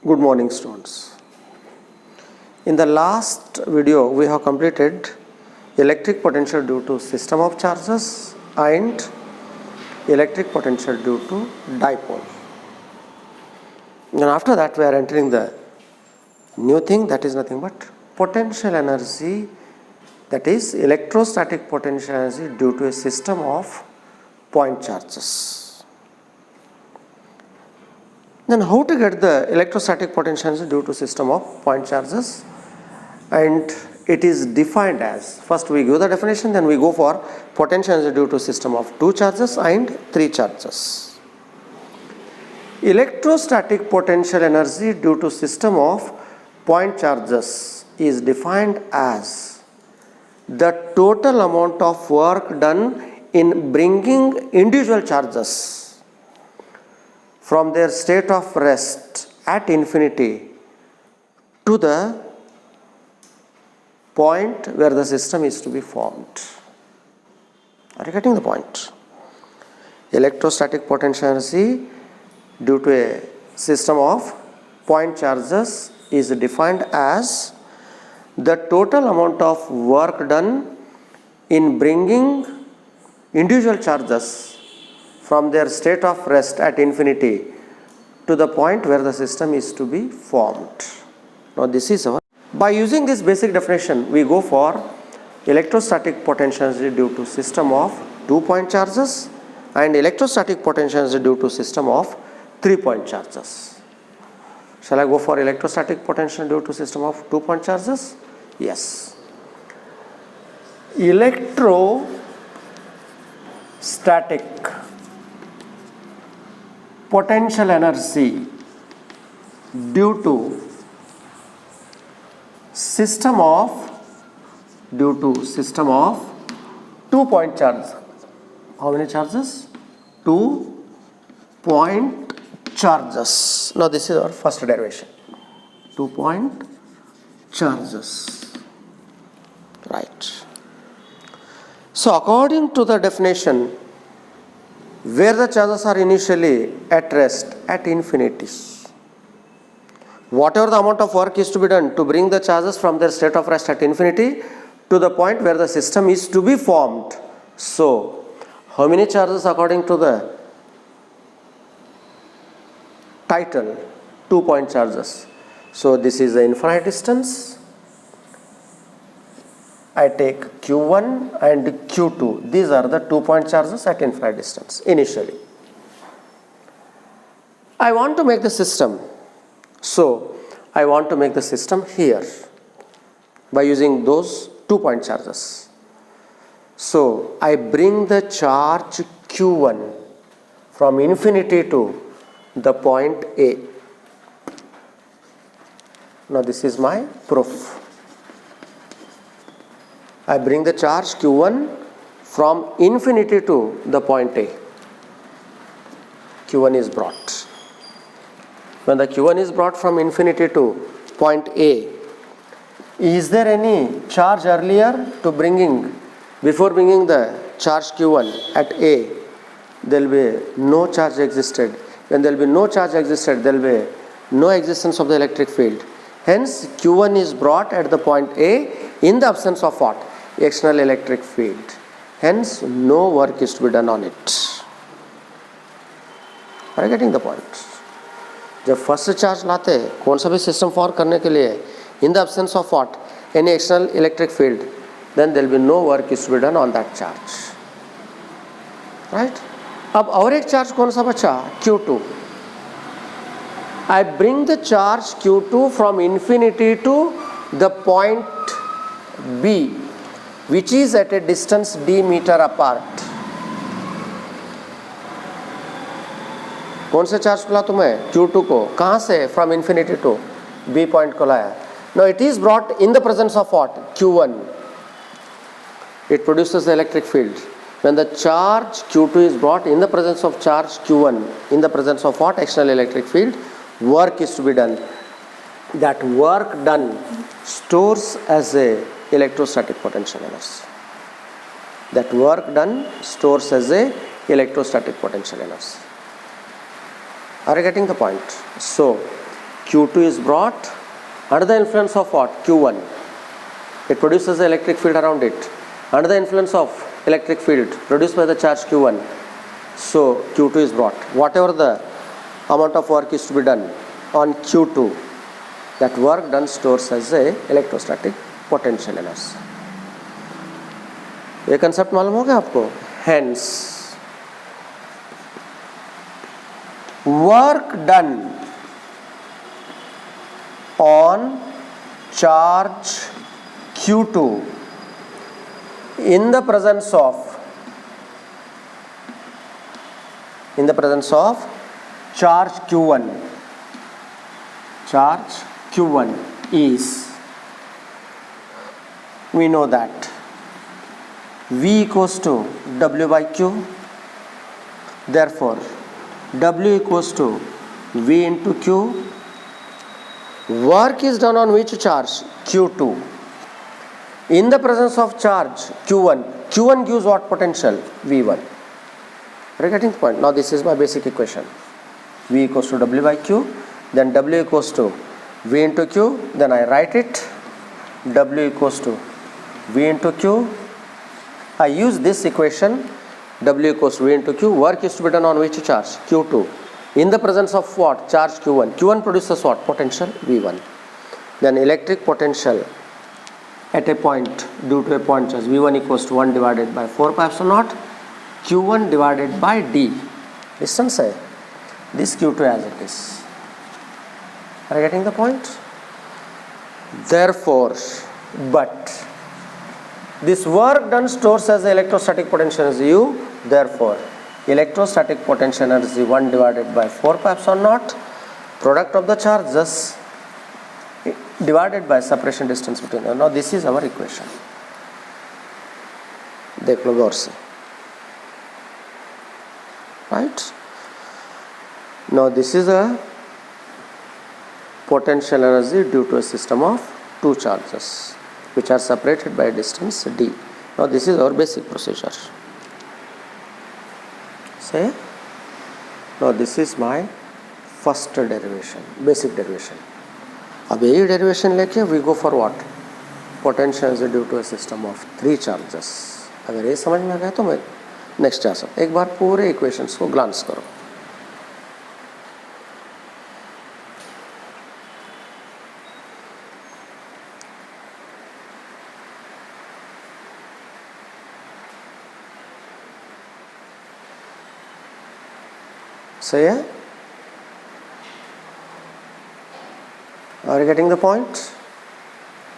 Good morning, students. In the last video, we have completed electric potential due to system of charges and electric potential due to dipole. And after that, we are entering the new thing, that is nothing but potential energy, that is electrostatic potential energy due to a system of point charges. Then how to get the electrostatic potential energy due to system of point charges? And it is defined as, first we give the definition, then we go for potential energy due to system of 2 charges and 3 charges. Electrostatic potential energy due to system of point charges is defined as the total amount of work done in bringing individual charges from their state of rest at infinity to the point where the system is to be formed. Are you getting the point? Electrostatic potential energy due to a system of point charges is defined as the total amount of work done in bringing individual charges from their state of rest at infinity to the point where the system is to be formed. Now this is our, by using this basic definition, we go for electrostatic potential energy due to system of 2-point charges and electrostatic potential energy due to system of 3-point charges. Shall I go for electrostatic potential due to system of 2-point charges? Yes. Electrostatic potential energy due to system of 2-point charge. How many charges? 2-point charges. Now this is our first derivation. 2-point charges. Right. So according to the definition, where the charges are initially at rest at infinity, whatever the amount of work is to be done to bring the charges from their state of rest at infinity to the point where the system is to be formed. So how many charges according to the title? 2-point charges. So this is the infinite distance. I take Q1 and Q2. These are the 2-point charges at infinite distance initially. I want to make the system. So I want to make the system here by using those 2-point charges. So I bring the charge Q1 from infinity to the point A. Now this is my proof. I bring the charge Q1 from infinity to the point A. Q1 is brought. When the Q1 is brought from infinity to point A, is there any charge earlier to before bringing the charge Q1 at A? There will be no charge existed. When there will be no charge existed, there will be no existence of the electric field. Hence, Q1 is brought at the point A in the absence of what? External electric field. Hence, no work is to be done on it. Are you getting the point? जब first charge लाते हैं कौन सा भी system for करने के लिए in the absence of what any external electric field then there will be no work is to be done on that charge. Right. अब और एक चार्ज कौन सा बचा? Q2. I bring the charge Q2 from infinity to the point B, which is at a distance d meter apart. कौन से charge को ला तुम्हें? Q2 को. कहाँ से? From infinity to B point को लाया. Now it is brought in the presence of what? Q1. It produces the electric field. When the charge Q2 is brought in the presence of charge Q1, in the presence of what? External electric field, work is to be done. That work done stores as a electrostatic potential energy. That work done stores as a electrostatic potential energy. Are you getting the point? So Q2 is brought under the influence of what? Q1. It produces the electric field around it. Under the influence of electric field produced by the charge Q1, so Q2 is brought. Whatever the amount of work is to be done on Q2, that work done stores as a electrostatic potential energy. ये concept मालूम हो गया आपको? Hence, work done on charge Q2 in the presence of charge Q1 is, we know that V equals to W by Q. Therefore, W equals to V into Q. Work is done on which charge? Q2. In the presence of charge Q1, Q1 gives what potential? V1. Are you getting the point? Now this is my basic equation. V equals to W by Q, then W equals to V into Q, then I write it, W equals to V into Q. I use this equation, W equals to V into Q. Work is to be done on which charge? Q2. In the presence of what? Charge Q1. Q1 produces what? Potential V1. Then electric potential at a point due to a point charge V1 equals to 1 divided by 4 pi epsilon naught Q1 divided by D. Distance है. This Q2 as it is. Are you getting the point? Therefore, but this work done stores as electrostatic potential energy U. Therefore, electrostatic potential energy 1 divided by 4 pi epsilon naught product of the charges divided by separation distance between them. Now this is our equation. देख लो गौर से. Right? Now this is a potential energy due to a system of two charges which are separated by a distance d. Now this is our basic procedure. Say, now this is my first derivation, basic derivation. अब यही derivation लेके we go for what? Potential energy due to a system of three charges. अगर ये समझ में आ गया तो मैं नेक्स्ट जा सकता. एक बार पूरे इक्वेशंस को ग्लांस करो. So yeah, are you getting the point?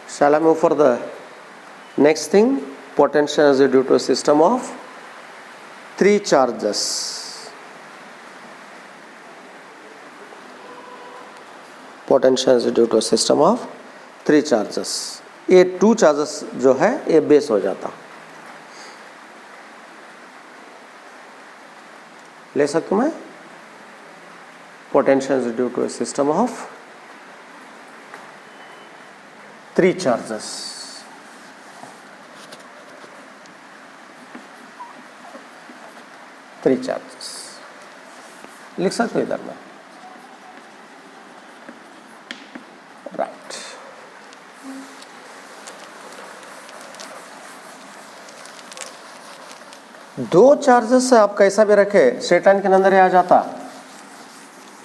Shall I move for the next thing? Potential energy due to a system of three charges. Potential energy due to a system of three charges. ये two charges जो है ये base हो जाता. ले सकता हूँ मैं? Potential is due to a system of three charges. Three charges. लिख सकते हो इधर में. Right. दो चार्जेस आप कैसा भी रखे स्ट्रेट लाइन के अंदर ही आ जाता.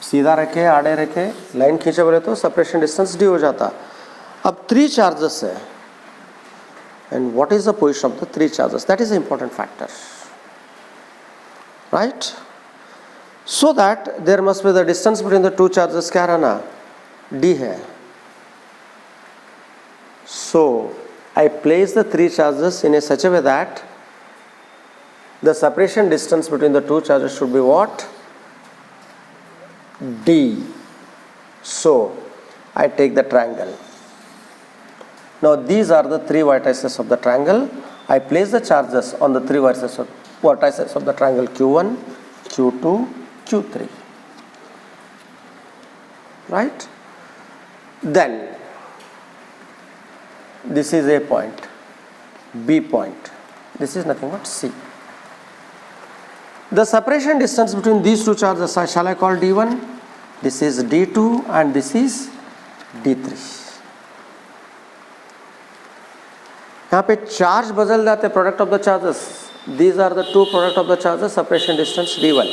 सीधा रखे आड़े रखे लाइन खींचे बोले तो सेपरेशन डिस्टेंस डी हो जाता. अब थ्री चार्जेस है and what is the position of the three charges? That is the important factor, right? So that there must be the distance between the two charges क्या रहना? D है. So I place the three charges in a such a way that the separation distance between the two charges should be what? D. So I take the triangle. Now these are the three vertices of the triangle. I place the charges on the three vertices of the triangle Q1, Q2, Q3. Right? Then this is A point, B point. This is nothing but C. The separation distance between these two charges shall I call D1? This is D2 and this is D3. यहाँ पे charge बदल जाते हैं, product of the charges. These are the two product of the charges, separation distance D1.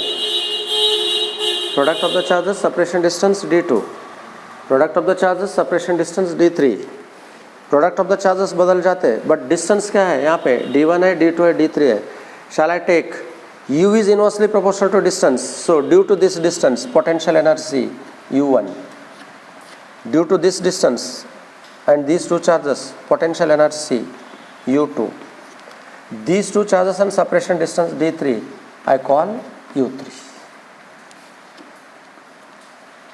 Product of the charges, separation distance D2. Product of the charges, separation distance D3. Product of the charges बदल जाते हैं, but distance क्या है यहाँ पे? D1 है, D2 है, D3 है. Shall I take U is inversely proportional to distance, so due to this distance potential energy U1, due to this distance and these two charges potential energy U2, these two charges and separation distance D3 I call U3,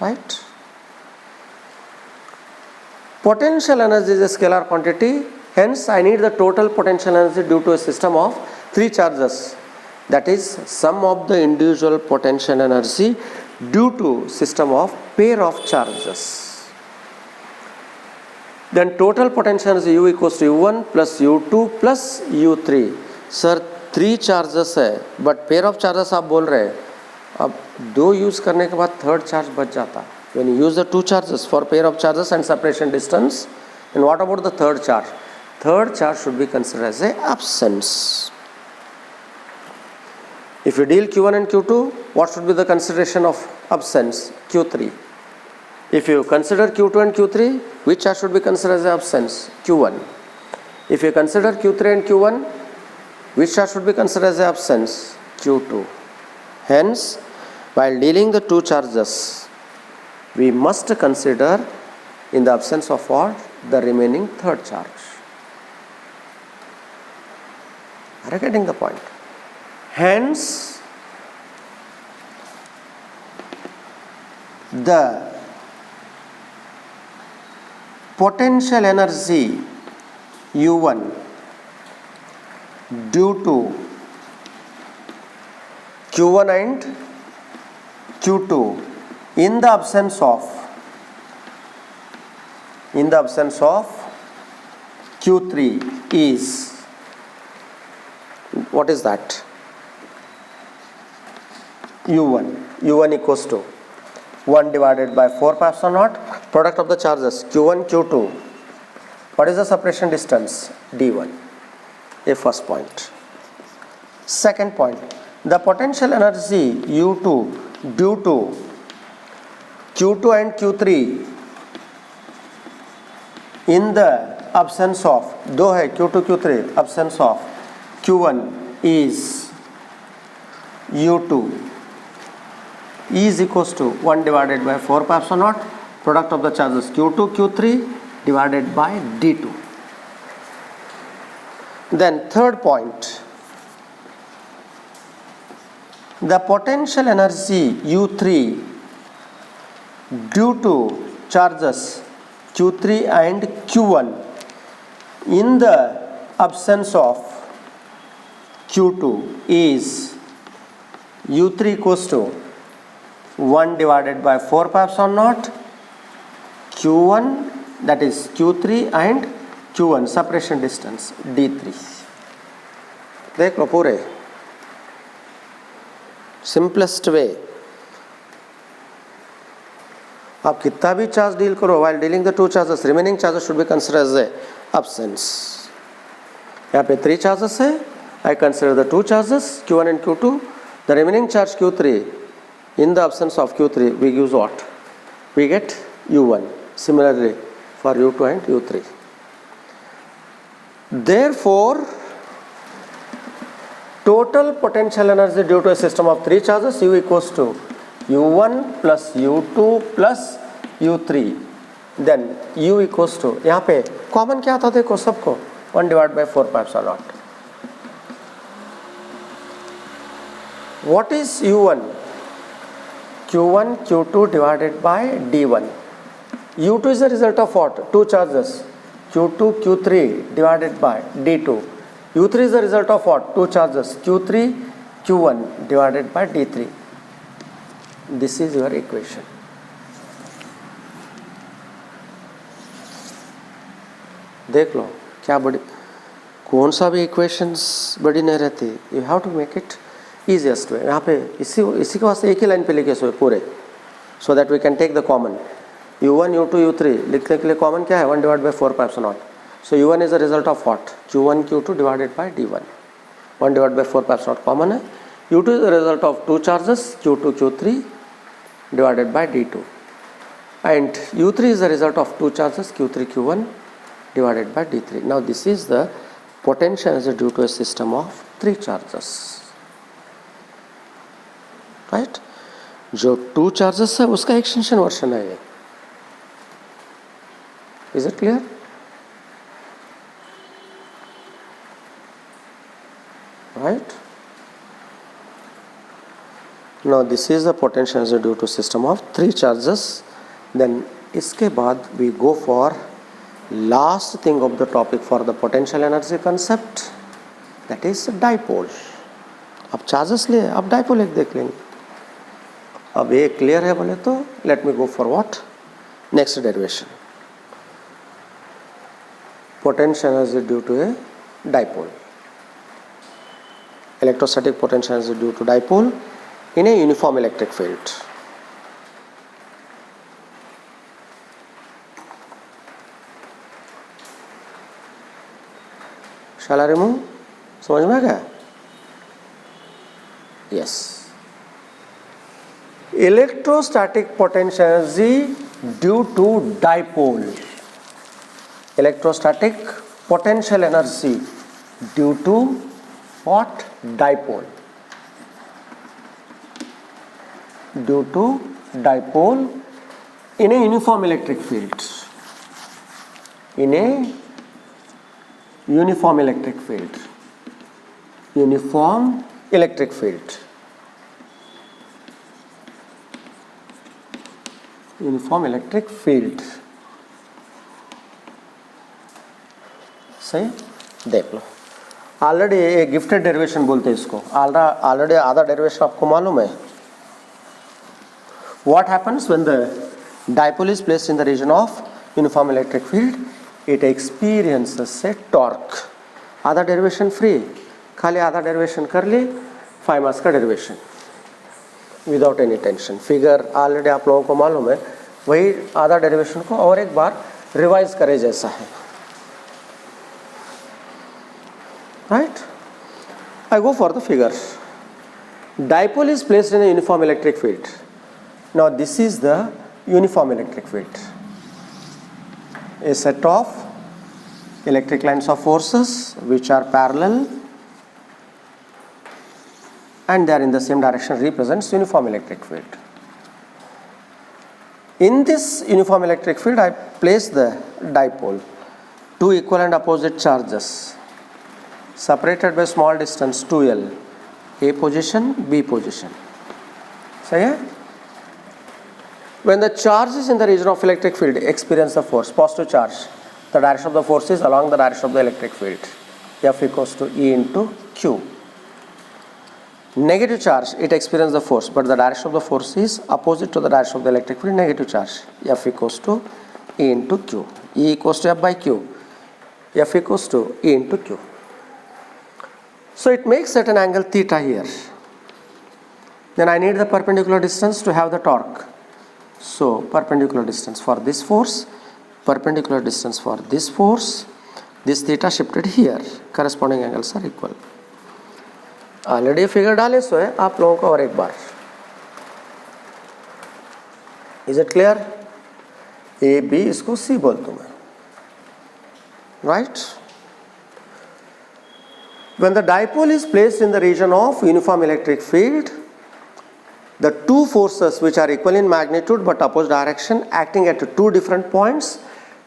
right? Potential energy is a scalar quantity, hence I need the total potential energy due to a system of three charges, that is sum of the individual potential energy due to system of pair of charges. Then total potential energy U equals to U1 plus U2 plus U3. Sir 3 charges है, but pair of charges आप बोल रहे हैं. अब 2 use करने के बाद third charge बच जाता. When you use the 2 charges for pair of charges and separation distance, and what about the third charge? Third charge should be considered as a absence. If you deal Q1 and Q2, what should be the consideration of absence? Q3. If you consider Q2 and Q3, which charge should be considered as absence? Q1. If you consider Q3 and Q1, which charge should be considered as absence? Q2. Hence, while dealing the 2 charges, we must consider in the absence of what? The remaining third charge. Are you getting the point? Hence, the potential energy U1 due to Q1 and Q2 in the absence of Q3 is, what is that? U1 equals to 1 divided by 4 pi epsilon naught, product of the charges Q1, Q2. What is the separation distance? D1. A first point. Second point, the potential energy U2 due to Q2 and Q3 in the absence of, दो है Q2, Q3, absence of Q1 is U2 is equals to 1 divided by 4 pi epsilon naught, product of the charges Q2, Q3 divided by D2. Then third point, the potential energy U3 due to charges Q3 and Q1 in the absence of Q2 is U3 equals to 1 divided by 4 pi epsilon naught Q1, that is Q3 and Q1 separation distance D3. देख लो पूरे simplest way. आप कितना भी charge deal करो, while dealing the 2 charges, remaining charges should be considered as a absence. यहाँ पे 3 charges है, I consider the 2 charges Q1 and Q2. The remaining charge Q3, in the absence of Q3, we use what? We get U1. Similarly for U2 and U3. Therefore, total potential energy due to a system of 3 charges U equals to U1 plus U2 plus U3. Then U equals to, यहाँ पे common क्या था देखो सबको, 1 divided by 4 pi epsilon naught. What is U1? Q1, Q2 divided by D1. U2 is the result of what? 2 charges. Q2, Q3 divided by D2. U3 is the result of what? 2 charges. Q3, Q1 divided by D3. This is your equation. देख लो क्या बड़ी, कौन सा भी equations बड़ी नहीं रहती. You have to make it easiest way. यहाँ पे इसी के वास्ते एक ही लाइन पे लिखे सो पूरे. so that we can take the common. u1 u2 u3 लिखने के लिए कॉमन क्या है 1 divide by 4 pipes not. So u1 is the result of what q1 q2 divided by d1. 1 divide by 4 pipes not common है. u2 is the result of two charges q2 q3 divided by d2, and u3 is the result of two charges q3 q1 divided by d3. Now this is the potential energy due to a system of three charges, right? जो two charges है उसका extension version है ये. Is it clear? Right. Now this is the potential energy due to system of three charges. Then इसके बाद we go for last thing of the topic for the potential energy concept, that is dipole. अब charges ले अब dipole एक देख लेंगे. अब ये clear है बोले तो let me go for what next derivation. Potential energy due to a dipole. Electrostatic potential energy due to dipole in a uniform electric field. Shall I remove? समझ में आ गया? Yes. Electrostatic potential energy due to dipole. Electrostatic potential energy due to what? Dipole. Due to dipole in a uniform electric field. In a uniform electric field. Uniform electric field. Uniform electric field. सही देख लो. Already ये gifted derivation बोलते हैं इसको. Already आधा derivation आपको मालूम है. What happens when the dipole is placed in the region of uniform electric field? It experiences a torque. आधा डेरिवेशन फ्री, खाली आधा डेरिवेशन कर ली 5 मार्क्स का derivation without any tension. Figure already आप लोगों को मालूम है. वही आधा डेरिवेशन को और एक बार रिवाइज करे जैसा है. Right. I go for the figure. Dipole is placed in a uniform electric field. Now this is the uniform electric field. A set of electric lines of forces which are parallel and they are in the same direction represents uniform electric field. In this uniform electric field I place the dipole, two equal and opposite charges separated by small distance 2L, A position, B position. सही है. When the charge is in the region of electric field experience the force, positive charge, the direction of the force is along the direction of the electric field. F equals to E into Q. Negative charge, it experiences the force, but the direction of the force is opposite to the direction of the electric field, negative charge. F equals to E into Q. E equals to F by Q. F equals to E into Q. So it makes certain angle theta here. Then I need the perpendicular distance to have the torque. So perpendicular distance for this force, perpendicular distance for this force, this theta shifted here, corresponding angles are equal. Already figure डाले सो है आप लोगों को और एक बार. Is it clear? A B इसको सी बोल दूं मैं. Right. When the dipole is placed in the region of uniform electric field, the two forces which are equal in magnitude but opposite direction acting at two different points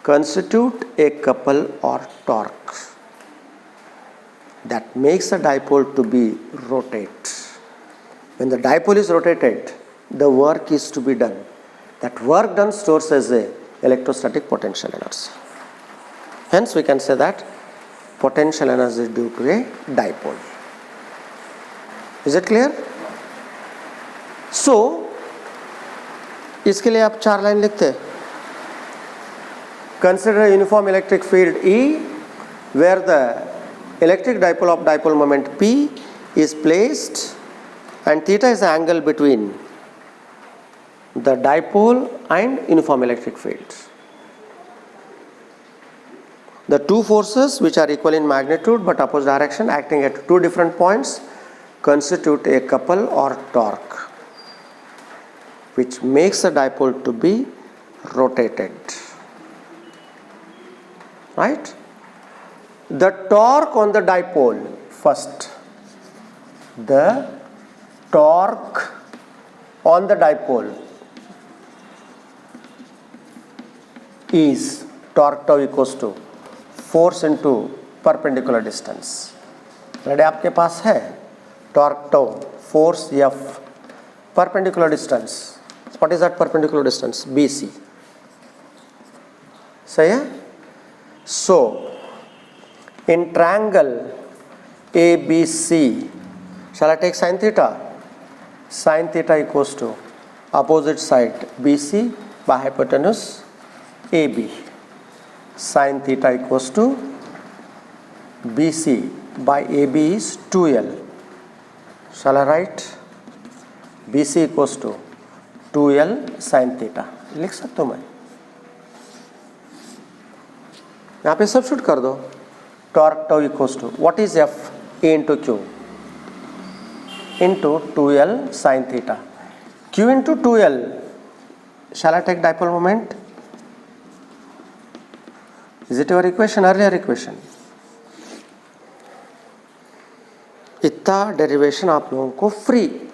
constitute a couple or torque that makes the dipole to be rotate. When the dipole is rotated, the work is to be done. That work done stores as a electrostatic potential energy. Hence we can say that potential energy due to a dipole. Is it clear? So इसके लिए आप 4 line लिखते. Consider a uniform electric field E where the electric dipole of dipole moment P is placed and theta is the angle between the dipole and uniform electric field. The two forces which are equal in magnitude but opposite direction acting at two different points constitute a couple or torque, which makes the dipole to be rotated. Right? The torque on the dipole, first, the torque on the dipole is torque tau equals to force into perpendicular distance. Ready आपके पास है torque tau, force F, perpendicular distance. What is that perpendicular distance? BC. सही है? So, in triangle ABC, shall I take sin theta? Sin theta equals to opposite side BC by hypotenuse AB. Sin theta equals to BC by AB is 2L. Shall I write? BC equals to 2L sin theta. लिख सकता हूँ मैं, यहाँ पे substitute कर दो. Torque tau equals to what is F? A into Q into 2L sin theta. Q into 2L. Shall I take dipole moment? Is it your equation, earlier equation? इतना derivation आप लोगों को फ्री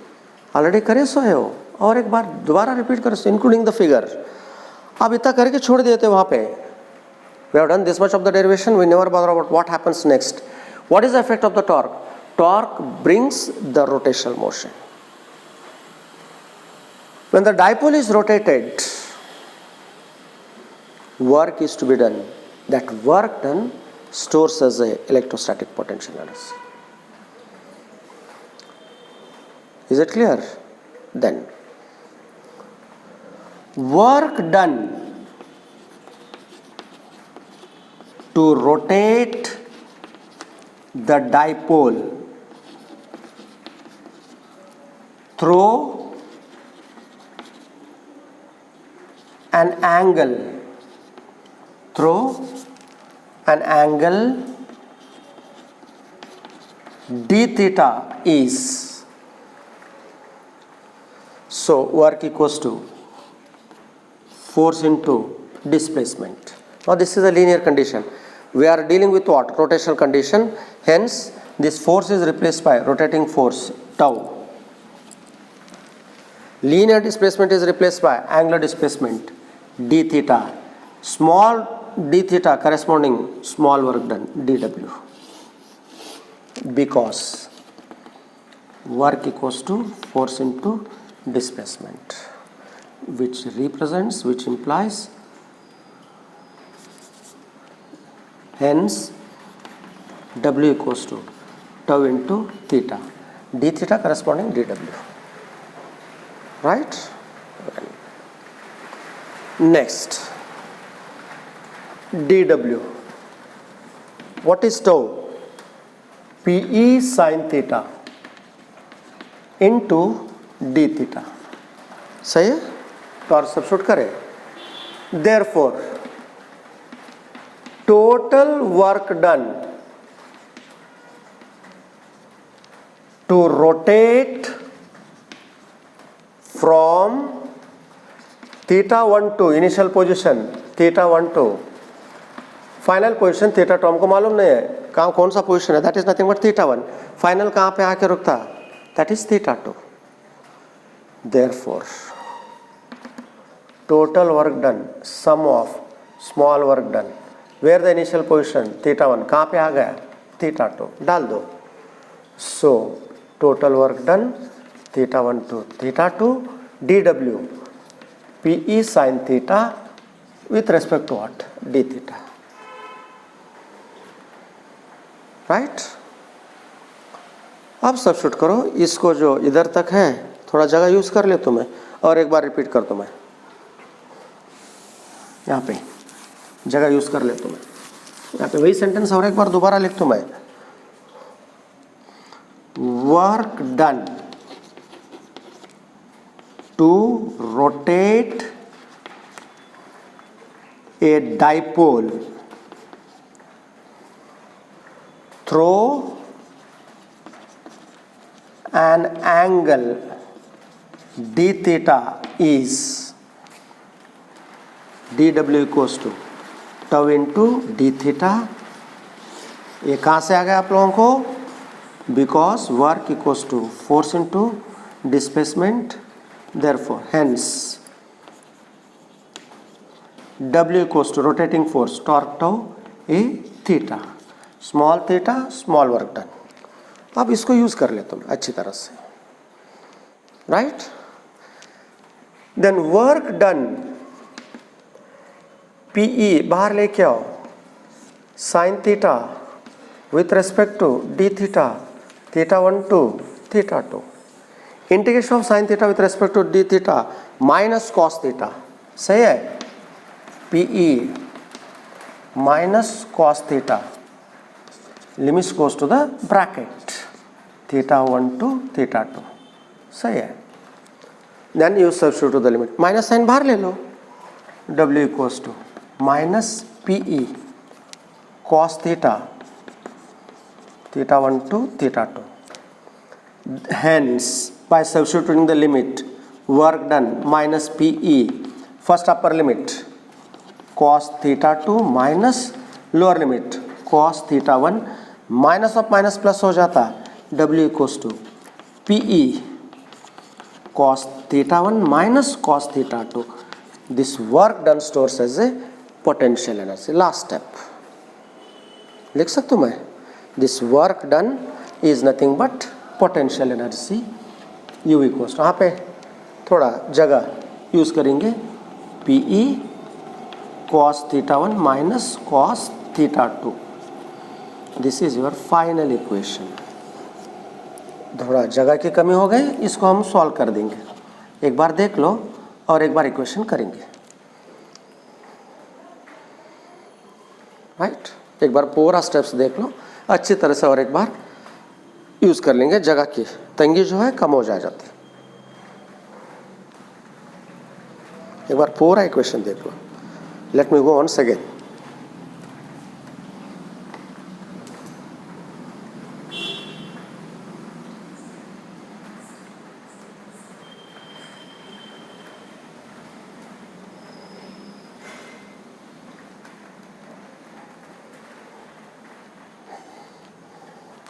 ऑलरेडी करे सोए हो, और एक बार दोबारा रिपीट करो, इंक्लूडिंग द फिगर. आप इतना करके छोड़ देते वहाँ पे. We have done this much of the derivation, we never bother about what happens next. What is the effect of the torque? Torque brings the rotational motion. When the dipole is rotated, work is to be done. That work done stores as a electrostatic potential energy. Is it clear? Then, work done to rotate the dipole through an angle d theta is, so work equals to force into displacement. Now this is a linear condition. We are dealing with what? Rotational condition. Hence, this force is replaced by rotating force tau. Linear displacement is replaced by angular displacement d theta. Small d theta corresponding small work done dw. Because work equals to force into displacement, which implies, hence W equals to tau into theta, d theta corresponding dw. Right? Next, dw. What is tau? Pe sin theta into d theta. सही है? तो और substitute करें. Therefore, total work done to rotate from theta 1 to initial position, theta 1 to final position, theta 2 हमको मालूम नहीं है कहाँ कौन सा पोजिशन है. that is nothing but theta 1. Final कहाँ पे आके रुकता? that is theta 2. Therefore, total work done, sum of small work done, where the initial position theta 1 कहाँ पे आ गया? theta 2 डाल दो. So total work done theta 1 to theta 2 dw Pe sin theta with respect to what? d theta. Right? अब substitute करो. इसको जो इधर तक है थोड़ा जगह यूज कर ले तुम्हें, और एक बार रिपीट कर दो. मैं यहाँ पे जगह यूज कर ले तुम्हें. यहाँ पे वही सेंटेंस और एक बार दोबारा लिख दो. मैं work done to rotate a dipole through an angle d theta is dw equals to tau into d theta. ये कहाँ से आ गया आप लोगों को? Because work equals to force into displacement, therefore hence W equals to rotating force torque tau a theta, small theta small work done. अब इसको use कर ले तुम अच्छी तरह से, right. Then work done PE बाहर लेके आओ, sine theta with respect to d theta, theta 1 to theta 2, integration of sine theta with respect to d theta minus cos theta. सही है. PE minus cos theta, limits goes to the bracket theta 1 to theta 2. सही है. Then you substitute the limit, minus sine बाहर ले लो, W equals to minus PE cos theta, theta 1 to theta 2. Hence, by substituting the limit, work done minus PE, first upper limit cos theta 2 minus lower limit cos theta 1, minus of minus plus हो जाता, W equals to PE cos theta 1 minus cos theta 2. This work done stores as a potential energy. Last step लिख सकता हूँ मैं, this work done is nothing but potential energy you equals, यहाँ पे थोड़ा जगह यूज करेंगे, PE cos theta 1 minus cos theta 2. This is your final equation. थोड़ा जगह की कमी हो गई, इसको हम सॉल्व कर देंगे. एक बार देख लो और एक बार इक्वेशन करेंगे, राइट. एक बार पूरा स्टेप्स देख लो अच्छी तरह से और एक बार यूज कर लेंगे, जगह की तंगी जो है कम हो जाती. एक बार पूरा इक्वेशन देख लो. Let me go once again.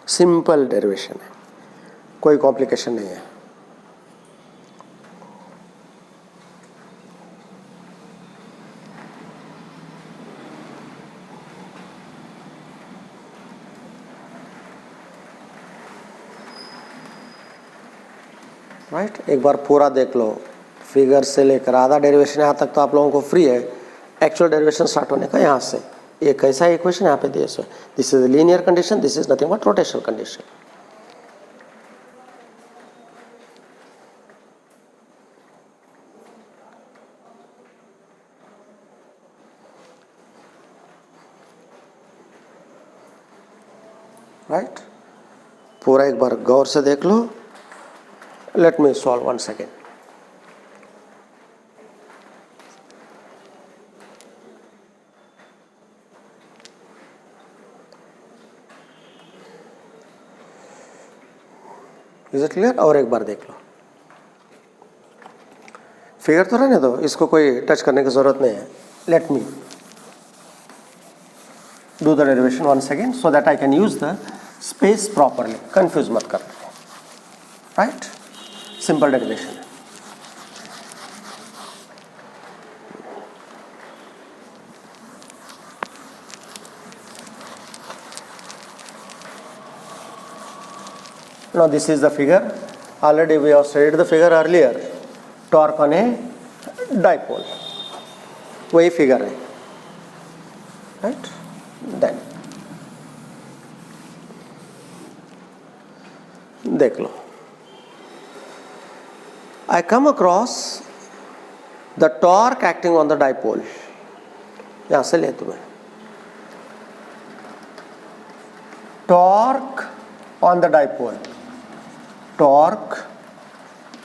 Simple derivation है, कोई कॉम्प्लिकेशन नहीं है. राइट. एक बार पूरा देख लो, फिगर से लेकर आधा डेरिवेशन यहाँ तक तो आप लोगों को फ्री है. एक्चुअल डेरिवेशन स्टार्ट होने का यहाँ से. एक ऐसा इक्वेशन यहाँ पे दिया है, this is linear condition, this is nothing but rotational condition. Right. पूरा एक बार गौर से देख लो. Let me solve once again. Is it clear? और एक बार देख लो. फिगर तो रहने दो, इसको कोई टच करने की जरूरत नहीं है. Let me do the derivation once again so that I can use the space properly. Confuse मत कर. राइट. सिंपल डेरिवेशन है. Now this is the figure. Already we have studied the figure earlier. Torque on a dipole. वही figure है, right? Then देख लो. I come across the torque acting on the dipole. यहाँ से ले तुम्हें. Torque on the dipole. Torque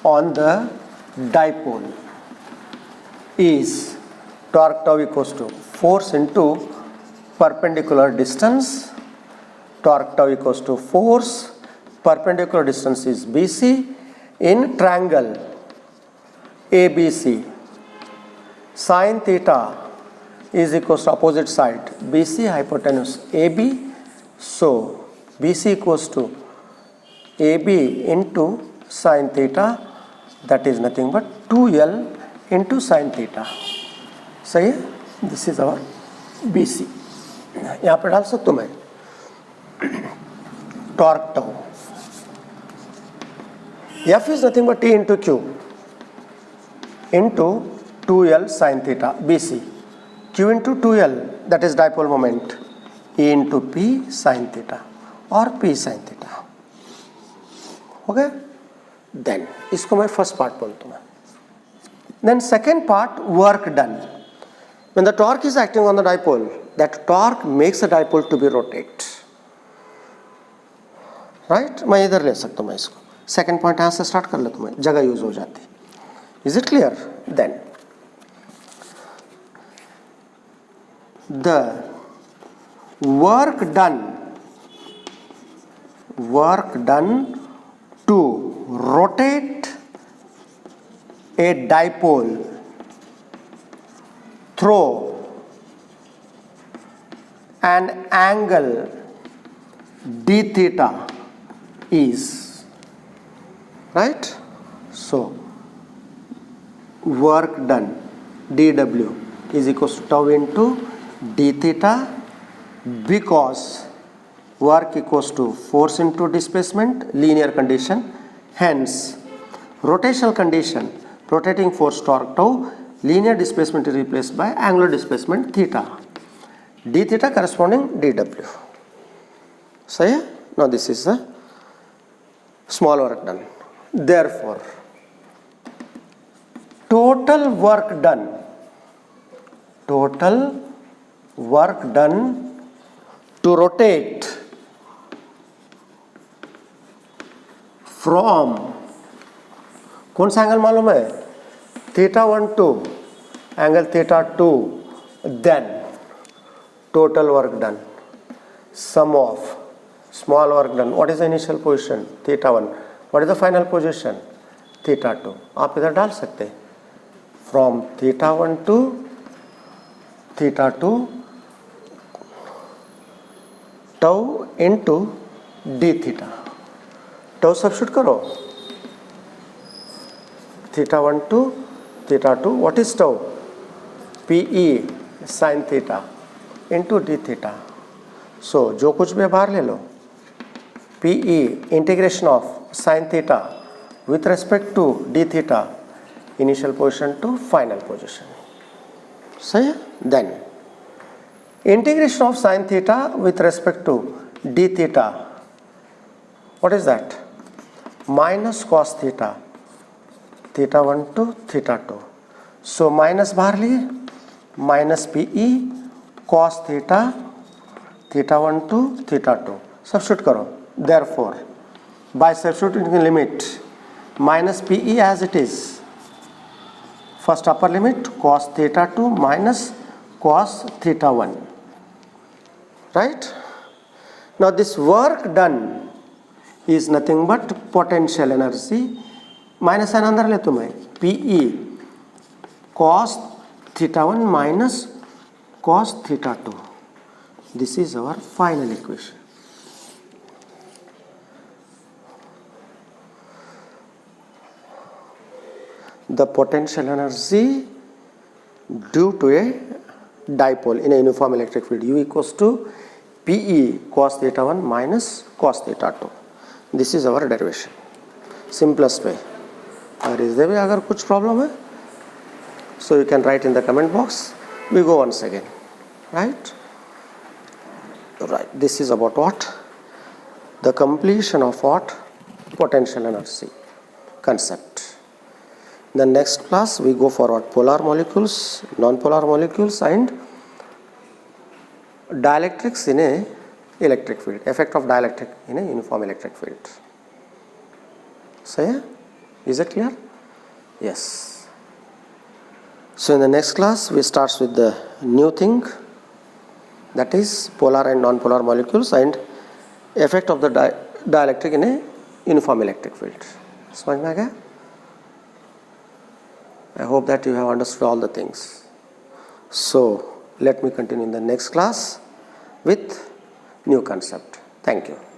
on the dipole is torque tau equals to force into perpendicular distance. Torque tau equals to force, perpendicular distance is BC in triangle ABC. Sin theta is equals to opposite side BC, hypotenuse AB. So BC equals to AB into sin theta, that is nothing but 2L into sin theta. सही है, this is our BC. यहाँ पे डाल सकता हूँ मैं torque tau. F is nothing but T into Q into 2L sin theta BC. Q into 2L, that is dipole moment, E into P sin theta or P sin theta. Okay? Then इसको मैं first part बोलता हूँ. Then second part, work done. When the torque is acting on the dipole, that torque makes the dipole to be rotate. Right? मैं इधर ले सकता हूँ मैं इसको. Second point यहाँ से start कर लेता हूँ मैं, जगह यूज हो जाती. Is it clear? Then the work done to rotate a dipole through an angle d theta is, right? So work done dw is equals to tau into d theta, because work equals to force into displacement, linear condition. Hence rotational condition, rotating force torque tau, linear displacement is replaced by angular displacement theta, d theta corresponding dw. So yeah, now this is the small work done. Therefore total work done to rotate from, कौन सा angle मालूम है? Theta 1 to angle theta 2, then total work done, sum of small work done. What is the initial position? Theta 1. What is the final position? Theta 2. आप इधर डाल सकते हैं. From theta 1 to theta 2, tau into d theta. Tau substitute करो. Theta 1 to theta 2. What is tau? PE sin theta into d theta. So जो कुछ भी बाहर ले लो. PE integration of sin theta with respect to d theta, initial position to final position. So then integration of sin theta with respect to d theta, what is that? Minus cos theta, theta 1 to theta 2. So minus बाहर लिए, minus PE cos theta, theta 1 to theta 2. Substitute करो. Therefore by substituting the limit, minus PE as it is, first upper limit cos theta 2 minus cos theta 1, right? Now this work done is nothing but potential energy. Minus sine अंदर ले तुम्हें, PE cos theta 1 minus cos theta 2. This is our final equation. The potential energy due to a dipole in a uniform electric field, U equals to PE cos theta 1 minus cos theta 2. This is our derivation, simplest way. अगर इस भी अगर कुछ problem है, so you can write in the comment box. We go once again, right? Right. This is about what? The completion of what? Potential energy concept. The next class we go for what? Polar molecules, non-polar molecules, and dielectrics in a electric field. Effect of dielectric in a uniform electric field. So yeah, is it clear? Yes. So in the next class we start with the new thing, that is polar and non-polar molecules and effect of the dielectric in a uniform electric field. समझ में आ गया? I hope that you have understood all the things. So let me continue in the next class with new concept. Thank you.